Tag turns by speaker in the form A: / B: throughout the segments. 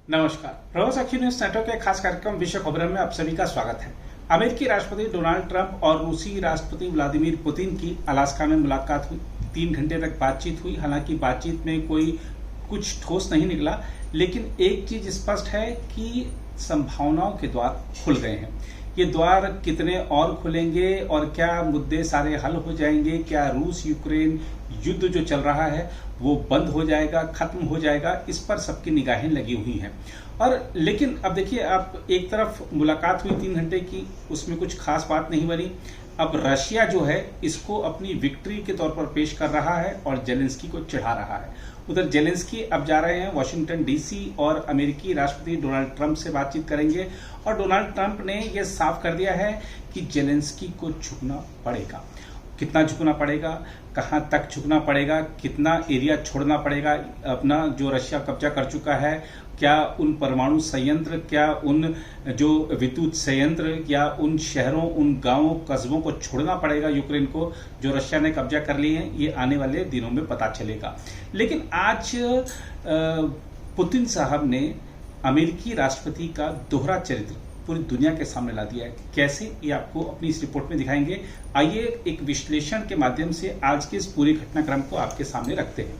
A: नमस्कार। प्रवासाक्षी news network के खास कार्यक्रम विश्व खबरों में आप सभी का स्वागत है। अमेरिकी राष्ट्रपति डोनाल्ड ट्रंप और रूसी राष्ट्रपति व्लादिमीर पुतिन की अलास्का में मुलाकात हुई। 3 घंटे तक बातचीत हुई। हालांकि बातचीत में कोई कुछ ठोस नहीं निकला, लेकिन एक चीज स्पष्ट है कि संभावनाओं के द्वार खुल गए हैं। ये द्वार कितने और खुलेंगे और क्या मुद्दे सारे हल हो जाएंगे? क्या रूस यूक्रेन युद्ध जो चल रहा है वो बंद हो जाएगा, खत्म हो जाएगा? इस पर सबकी निगाहें लगी हुई हैं। और लेकिन अब देखिए, आप एक तरफ मुलाकात हुई 3 घंटे की, उसमें कुछ खास बात नहीं बनी। अब रशिया जो है इसको अपनी विक्ट्री के तौर पर पेश कर रहा है और जेलेंस्की को चिढ़ा रहा है। उधर जेलेंस्की अब जा रहे हैं वाशिंगटन डीसी और अमेरिकी राष्ट्रपति डोनाल्ड ट्रंप से बातचीत करेंगे। और डोनाल्ड ट्रंप ने यह साफ कर दिया है कि जेलेंस्की को झुकना पड़ेगा। कितना झुकना पड़ेगा, कहां तक झुकना पड़ेगा, कितना एरिया छोड़ना पड़ेगा अपना जो रशिया कब्जा कर चुका है, क्या उन परमाणु संयंत्र, क्या उन जो विद्युत संयंत्र, या उन शहरों, उन गांवों, कस्बों को छोड़ना पड़ेगा यूक्रेन को जो रशिया ने कब्जा कर लिए हैं, ये आने वाले दिनों में पता चलेगा। लेकिन आज पुतिन साहब ने अमेरिकी राष्ट्रपति का दोहरा चरित्र पूरी दुनिया के सामने ला दिया है। कैसे, ये आपको अपनी इस रिपोर्ट में दिखाएंगे। आइए एक विश्लेषण के माध्यम से आज के इस पूरे घटनाक्रम को आपके सामने रखते हैं।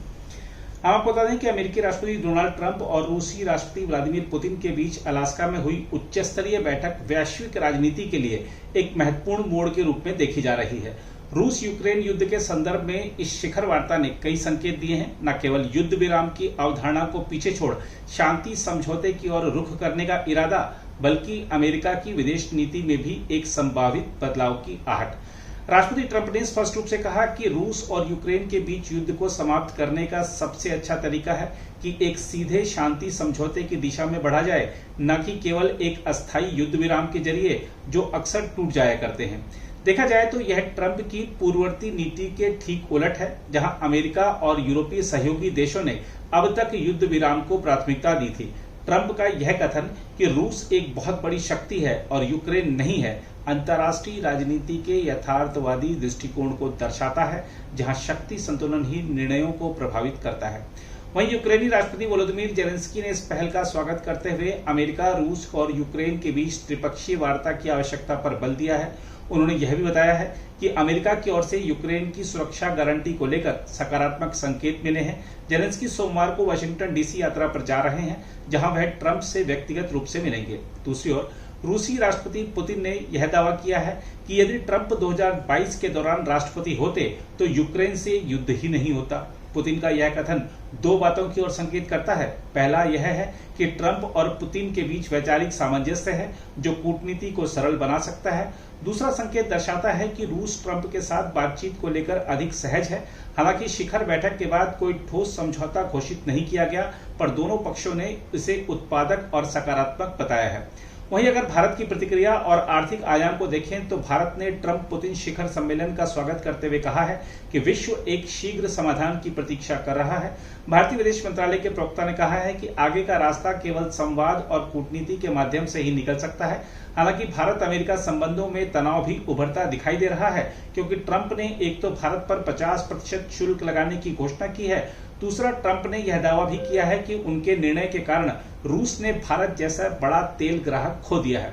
A: हम आपको बता दें कि अमेरिकी राष्ट्रपति डोनाल्ड ट्रंप और रूसी राष्ट्रपति व्लादिमीर पुतिन के बीच अलास्का में हुई उच्च स्तरीय बैठक वैश्विक राजनीति के लिए एक महत्वपूर्ण मोड़ के रूप में देखी जा रही है। रूस यूक्रेन युद्ध के संदर्भ में इस शिखर वार्ता ने कई संकेत दिए हैं। न केवल युद्ध विराम की अवधारणा को पीछे छोड़ शांति समझौते की ओर रुख करने का इरादा, बल्कि अमेरिका की विदेश नीति में भी एक संभावित बदलाव की आहट। राष्ट्रपति ट्रंप ने स्पष्ट रूप से कहा कि रूस और यूक्रेन के बीच युद्ध को समाप्त करने का सबसे अच्छा तरीका है कि एक सीधे शांति समझौते की दिशा में बढ़ा जाए, न कि केवल एक अस्थायी युद्ध विराम के जरिए जो अक्सर टूट जाया करते हैं। देखा जाए तो यह ट्रंप की पूर्ववर्ती नीति के ठीक उलट है, जहां अमेरिका और यूरोपीय सहयोगी देशों ने अब तक युद्ध विराम को प्राथमिकता दी थी। ट्रंप का यह कथन कि रूस एक बहुत बड़ी शक्ति है और यूक्रेन नहीं है, अंतर्राष्ट्रीय राजनीति के यथार्थवादी दृष्टिकोण को दर्शाता है, जहां शक्ति संतुलन ही निर्णयों को प्रभावित करता है। वहीं यूक्रेनी राष्ट्रपति वोलोदिमीर जेलेंस्की ने इस पहल का स्वागत करते हुए अमेरिका, रूस और यूक्रेन के बीच त्रिपक्षीय वार्ता की आवश्यकता पर बल दिया है। उन्होंने यह भी बताया है कि अमेरिका की ओर से यूक्रेन की सुरक्षा गारंटी को लेकर सकारात्मक संकेत मिले हैं। जेलेंस्की सोमवार को वाशिंगटन डीसी यात्रा पर जा रहे हैं, जहां वह ट्रंप से व्यक्तिगत रूप से मिलेंगे। दूसरी ओर रूसी राष्ट्रपति पुतिन ने यह दावा किया है कि यदि ट्रंप 2022 के दौरान राष्ट्रपति होते तो यूक्रेन से युद्ध ही नहीं होता। पुतिन का यह कथन 2 बातों की ओर संकेत करता है। पहला यह है कि ट्रंप और पुतिन के बीच वैचारिक सामंजस्य है जो कूटनीति को सरल बना सकता है। दूसरा संकेत दर्शाता है कि रूस ट्रंप के साथ बातचीत को लेकर अधिक सहज है। हालांकि शिखर बैठक के बाद कोई ठोस समझौता घोषित नहीं किया गया, पर दोनों पक्षों ने इसे उत्पादक और सकारात्मक बताया है। वहीं अगर भारत की प्रतिक्रिया और आर्थिक आयाम को देखें तो भारत ने ट्रंप पुतिन शिखर सम्मेलन का स्वागत करते हुए कहा है कि विश्व एक शीघ्र समाधान की प्रतीक्षा कर रहा है। भारतीय विदेश मंत्रालय के प्रवक्ता ने कहा है कि आगे का रास्ता केवल संवाद और कूटनीति के माध्यम से ही निकल सकता है। हालांकि भारत अमेरिका संबंधों में तनाव भी उभरता दिखाई दे रहा है, क्योंकि ट्रंप ने एक तो भारत पर 50% शुल्क लगाने की घोषणा की है, दूसरा ट्रंप ने यह दावा भी किया है कि उनके निर्णय के कारण रूस ने भारत जैसा बड़ा तेल ग्राहक खो दिया है।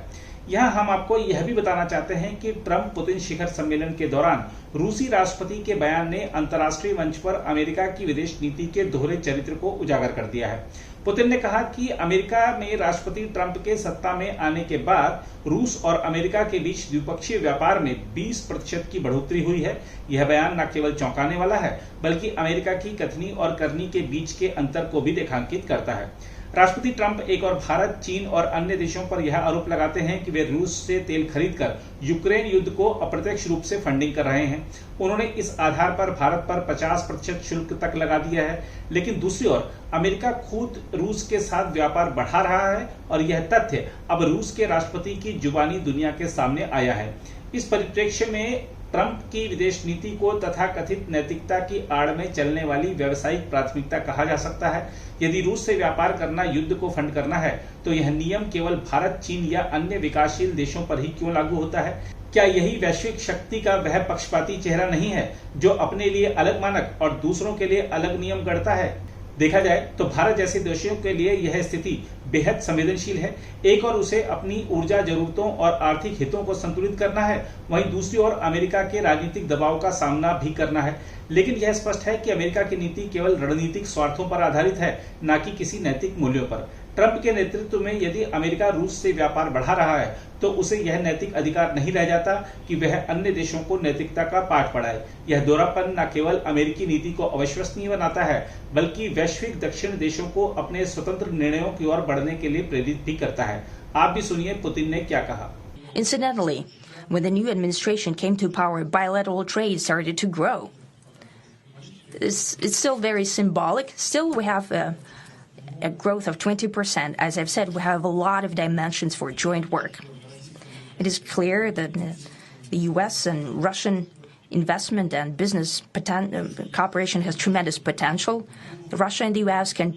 A: यहां हम आपको यह भी बताना चाहते हैं कि ट्रंप पुतिन शिखर सम्मेलन के दौरान रूसी राष्ट्रपति के बयान ने अंतर्राष्ट्रीय मंच पर अमेरिका की विदेश नीति के दोहरे चरित्र को उजागर कर दिया है। पुतिन ने कहा कि अमेरिका में राष्ट्रपति ट्रंप के सत्ता में आने के बाद रूस और अमेरिका के बीच द्विपक्षीय व्यापार में 20% की बढ़ोतरी हुई है। यह बयान न केवल चौंकाने वाला है, बल्कि अमेरिका की कथनी और करनी के बीच के अंतर को भी रेखांकित करता है। राष्ट्रपति ट्रंप एक और भारत, चीन और अन्य देशों पर यह आरोप लगाते हैं कि वे रूस से तेल खरीदकर यूक्रेन युद्ध को अप्रत्यक्ष रूप से फंडिंग कर रहे हैं। उन्होंने इस आधार पर भारत पर 50% शुल्क तक लगा दिया है। लेकिन दूसरी ओर अमेरिका खुद रूस के साथ व्यापार बढ़ा रहा है और यह तथ्य अब रूस के राष्ट्रपति की जुबानी दुनिया के सामने आया है। इस परिप्रेक्ष्य में ट्रंप की विदेश नीति को तथाकथित नैतिकता की आड़ में चलने वाली व्यावसायिक प्राथमिकता कहा जा सकता है। यदि रूस से व्यापार करना युद्ध को फंड करना है, तो यह नियम केवल भारत, चीन या अन्य विकासशील देशों पर ही क्यों लागू होता है? क्या यही वैश्विक शक्ति का वह पक्षपाती चेहरा नहीं है जो अपने लिए अलग मानक और दूसरों के लिए अलग नियम गढ़ता है? देखा जाए तो भारत जैसे देशों के लिए यह स्थिति बेहद संवेदनशील है। एक और उसे अपनी ऊर्जा जरूरतों और आर्थिक हितों को संतुलित करना है, वहीं दूसरी ओर अमेरिका के राजनीतिक दबाव का सामना भी करना है। लेकिन यह स्पष्ट है कि अमेरिका की नीति केवल रणनीतिक स्वार्थों पर आधारित है, न कि किसी नैतिक मूल्यों पर। ट्रंप के नेतृत्व में यदि अमेरिका रूस से व्यापार बढ़ा रहा है तो उसे यह नैतिक अधिकार नहीं रह जाता कि वह अन्य देशों को नैतिकता का पाठ पढ़ाए। यह दोहरापन न केवल अमेरिकी नीति को अविश्वसनीय बनाता है, बल्कि वैश्विक दक्षिण देशों को अपने स्वतंत्र निर्णयों की ओर बढ़ने के लिए प्रेरित भी करता है। आप भी सुनिए पुतिन ने क्या कहा।
B: Incidentally, when the new administration came to power, bilateral trade started to grow. It's still very symbolic. Still, we have a growth of 20%. As I've said, we have a lot of dimensions for joint work. It is clear that the U.S. and Russian investment and business cooperation has tremendous potential. Russia and the U.S. can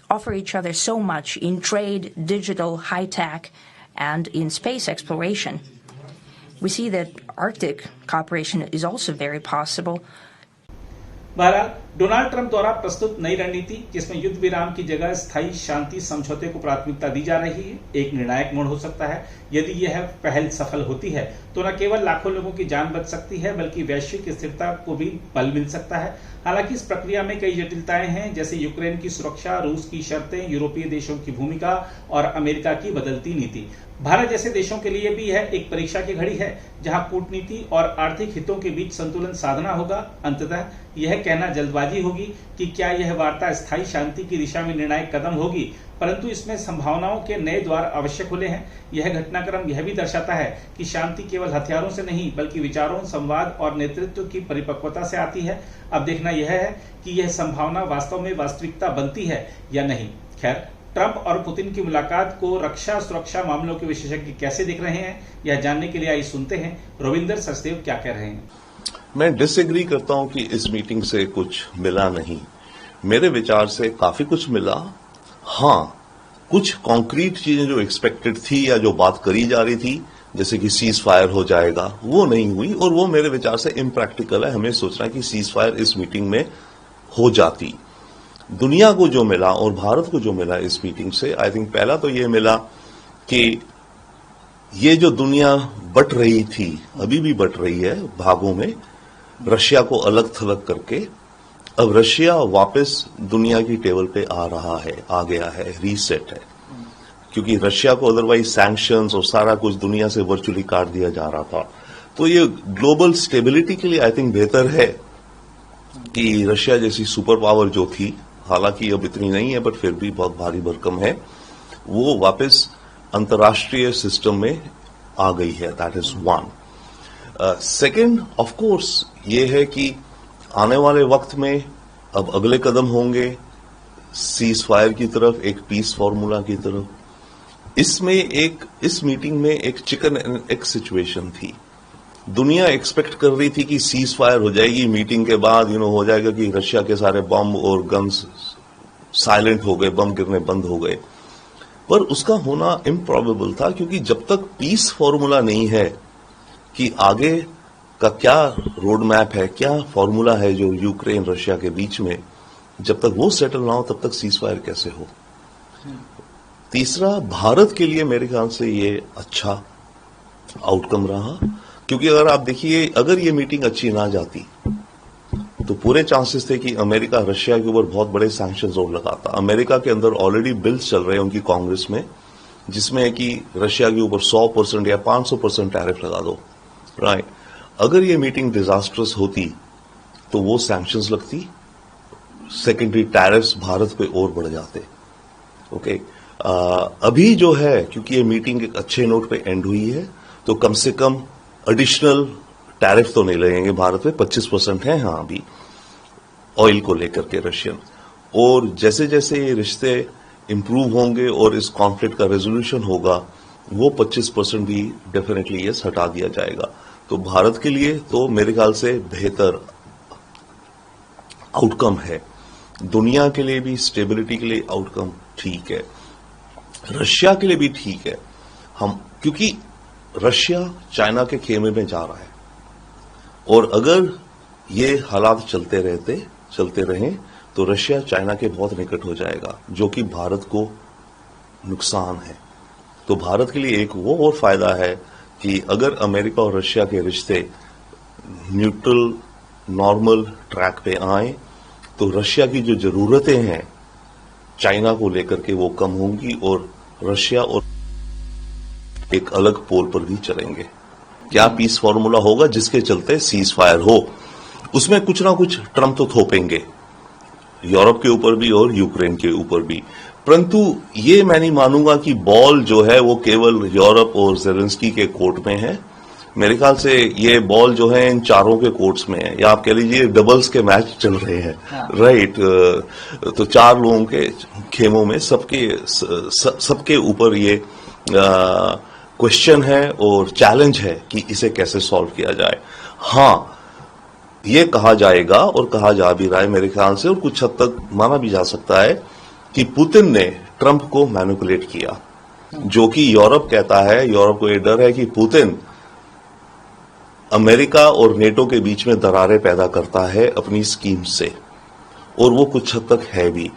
B: offer each other so much in trade, digital, high-tech, and in space exploration. We see that Arctic cooperation is also very possible.
A: बहरहाल Donald Trump द्वारा प्रस्तुत नई रणनीति, जिसमें युद्ध विराम की जगह स्थायी शांति समझौते को प्राथमिकता दी जा रही है, एक निर्णायक मोड़ हो सकता है। यदि यह पहल सफल होती है तो न केवल लाखों लोगों की जान बच सकती है, बल्कि वैश्विक स्थिरता को भी बल मिल सकता है। हालांकि इस प्रक्रिया में कई जटिलताएं हैं, जैसे यूक्रेन की सुरक्षा, रूस की शर्तें, यूरोपीय देशों की भूमिका और अमेरिका की बदलती नीति। भारत जैसे देशों के लिए भी यह एक परीक्षा की घड़ी है, जहां कूटनीति और आर्थिक हितों के बीच संतुलन साधना होगा। अंततः यह कहना जल्दबाजी होगी कि क्या यह वार्ता स्थायी शांति की दिशा में निर्णायक कदम होगी, परंतु इसमें संभावनाओं के नए द्वार अवश्य खुले हैं। यह घटनाक्रम यह भी दर्शाता है कि शांति केवल हथियारों से नहीं, बल्कि विचारों, संवाद और नेतृत्व की परिपक्वता से आती है। अब देखना यह है कि यह संभावना वास्तव में वास्तविकता बनती है या नहीं। खैर, ट्रंप और पुतिन की मुलाकात को रक्षा सुरक्षा मामलों के विशेषज्ञ कैसे देख रहे हैं, यह जानने के लिए आइए सुनते हैं रविंदर सचदेव क्या कह रहे हैं।
C: मैं डिसएग्री करता हूं कि इस मीटिंग से कुछ मिला नहीं। मेरे विचार से काफी कुछ मिला। हां, कुछ कॉन्क्रीट चीजें जो एक्सपेक्टेड थी या जो बात करी जा रही थी, जैसे कि सीज फायर हो जाएगा, वो नहीं हुई और वो मेरे विचार से इम्प्रैक्टिकल है। हमें सोचना कि सीज फायर इस मीटिंग में हो जाती। दुनिया को जो मिला और भारत को जो मिला इस मीटिंग से, आई थिंक पहला तो ये मिला कि ये जो दुनिया बट रही थी, अभी भी बट रही है भागों में, रशिया को अलग थलग करके अब रशिया वापस दुनिया की टेबल पे आ रहा है, आ गया है, रीसेट है। क्योंकि रशिया को अदरवाइज सैंक्शंस और सारा कुछ दुनिया से वर्चुअली काट दिया जा रहा था। तो ये ग्लोबल स्टेबिलिटी के लिए आई थिंक बेहतर है कि रशिया जैसी सुपर पावर जो थी, हालांकि अब इतनी नहीं है बट फिर भी बहुत भारी भरकम है, वो वापस अंतर्राष्ट्रीय सिस्टम में आ गई है। That is one. Second, of course ये है कि आने वाले वक्त में अब अगले कदम होंगे सीज फायर की तरफ, एक पीस फॉर्मूला की तरफ। इस मीटिंग में एक चिकन एंड एग सिचुएशन थी। दुनिया एक्सपेक्ट कर रही थी कि सीज फायर हो जाएगी, मीटिंग के बाद हो जाएगा कि रशिया के सारे बम और गन्स साइलेंट हो गए, बम गिरने बंद हो गए। पर उसका होना इम्प्रॉबेबल था, क्योंकि जब तक पीस फॉर्मूला नहीं है कि आगे का क्या रोड मैप है, क्या फॉर्मूला है जो यूक्रेन रशिया के बीच में, जब तक वो सेटल ना हो तब तक सीज फायर कैसे हो। तीसरा, भारत के लिए मेरे ख्याल से ये अच्छा आउटकम रहा, क्योंकि अगर आप देखिए, अगर ये मीटिंग अच्छी ना जाती तो पूरे चांसेस थे कि अमेरिका रशिया के ऊपर बहुत बड़े सैंक्शंस और लगाता। अमेरिका के अंदर ऑलरेडी बिल्स चल रहे हैं उनकी कांग्रेस में, जिसमें है कि रशिया के ऊपर 100% या 500% टैरिफ लगा दो। राइट। अगर ये मीटिंग डिजास्टर्स होती तो वो सैंक्शंस लगती, सेकेंडरी टैरिफ्स भारत पे और बढ़ जाते। ओके। अभी जो है, क्योंकि ये मीटिंग एक अच्छे नोट पे एंड हुई है, तो कम से कम एडिशनल टैरिफ तो नहीं लगेंगे भारत पे। 25% है हाँ अभी ऑयल को लेकर के रशियन। और जैसे जैसे ये रिश्ते इंप्रूव होंगे और इस कॉन्फ्लिक्ट का रेजोल्यूशन होगा, वो 25% भी डेफिनेटली यस हटा दिया जाएगा। तो भारत के लिए तो मेरे ख्याल से बेहतर आउटकम है। दुनिया के लिए भी, स्टेबिलिटी के लिए आउटकम ठीक है, रशिया के लिए भी ठीक है। क्योंकि रशिया चाइना के खेमे में जा रहा है, और अगर ये हालात चलते रहे तो रशिया चाइना के बहुत निकट हो जाएगा, जो कि भारत को नुकसान है। तो भारत के लिए एक वो और फायदा है कि अगर अमेरिका और रशिया के रिश्ते न्यूट्रल नॉर्मल ट्रैक पे आए तो रशिया की जो जरूरतें हैं चाइना को लेकर के वो कम होंगी और रशिया और एक अलग पोल पर भी चलेंगे। क्या पीस फॉर्मूला होगा जिसके चलते सीज फायर हो, उसमें कुछ ना कुछ ट्रम्प तो थोपेंगे, यूरोप के ऊपर भी और यूक्रेन के ऊपर भी। परंतु ये मैं नहीं मानूंगा कि बॉल जो है वो केवल यूरोप और जेलेंस्की के कोर्ट में है। मेरे ख्याल से ये बॉल जो है इन चारों के कोर्ट्स में है, या आप कह लीजिए डबल्स के मैच चल रहे हैं। हाँ। राइट। तो चार लोगों के खेमों में सबके ऊपर ये क्वेश्चन है और चैलेंज है कि इसे कैसे सॉल्व किया जाए। हाँ, ये कहा जाएगा और कहा जा भी रहा है मेरे ख्याल से, और कुछ हद तक माना भी जा सकता है कि पुतिन ने ट्रंप को मैनिपुलेट किया, जो कि यूरोप कहता है, यूरोप को ये डर है कि पुतिन अमेरिका और नेटो के बीच में दरारें पैदा करता है अपनी स्कीम से, और वो कुछ हद तक है भी,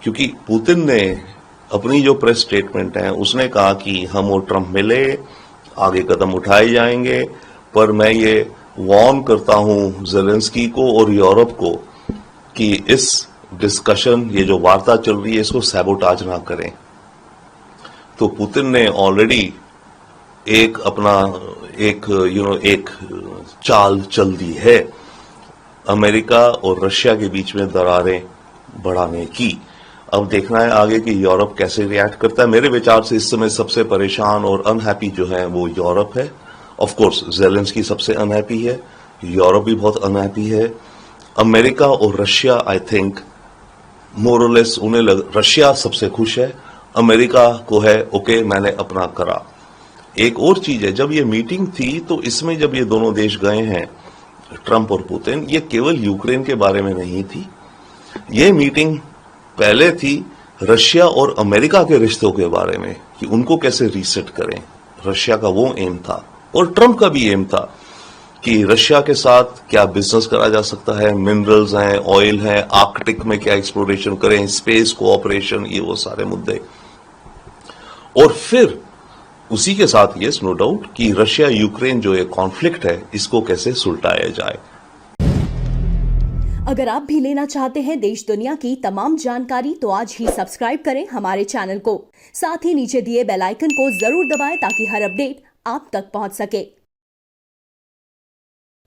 C: क्योंकि पुतिन ने अपनी जो प्रेस स्टेटमेंट है उसने कहा कि हम और ट्रंप मिले, आगे कदम उठाए जाएंगे, पर मैं ये वार्न करता हूं जेलेंस्की को और यूरोप को कि इस डिस्कशन, ये जो वार्ता चल रही है, इसको सैबोटाज ना करें। तो पुतिन ने ऑलरेडी एक चाल चल दी है अमेरिका और रशिया के बीच में दरारें बढ़ाने की। अब देखना है आगे कि यूरोप कैसे रिएक्ट करता है। मेरे विचार से इस समय सबसे परेशान और अनहैप्पी जो है वो यूरोप है। ऑफ कोर्स जेलेंस्की सबसे अनहैप्पी है, यूरोप भी बहुत अनहैप्पी है। अमेरिका और रशिया आई थिंक मोर और लेस रशिया सबसे खुश है, अमेरिका को है ओके मैंने अपना करा। एक और चीज है, जब ये मीटिंग थी तो इसमें जब ये दोनों देश गए हैं ट्रंप और पुतिन, ये केवल यूक्रेन के बारे में नहीं थी, ये मीटिंग पहले थी रशिया और अमेरिका के रिश्तों के बारे में कि उनको कैसे रीसेट करें। रशिया का वो एम था और ट्रंप का भी एम था कि रशिया के साथ क्या बिजनेस करा जा सकता है, मिनरल्स हैं, ऑयल है, आर्कटिक में क्या एक्सप्लोरेशन करें, स्पेस कोऑपरेशन, ये वो सारे मुद्दे। और फिर उसी के साथ ये नो डाउट कि रशिया यूक्रेन जो एक कॉन्फ्लिक्ट है इसको कैसे सुलटाया जाए।
D: अगर आप भी लेना चाहते हैं देश दुनिया की तमाम जानकारी तो आज ही सब्सक्राइब करें हमारे चैनल को। साथ ही नीचे दिए बेल आइकन को जरूर दबाएं ताकि हर अपडेट आप तक पहुंच सके।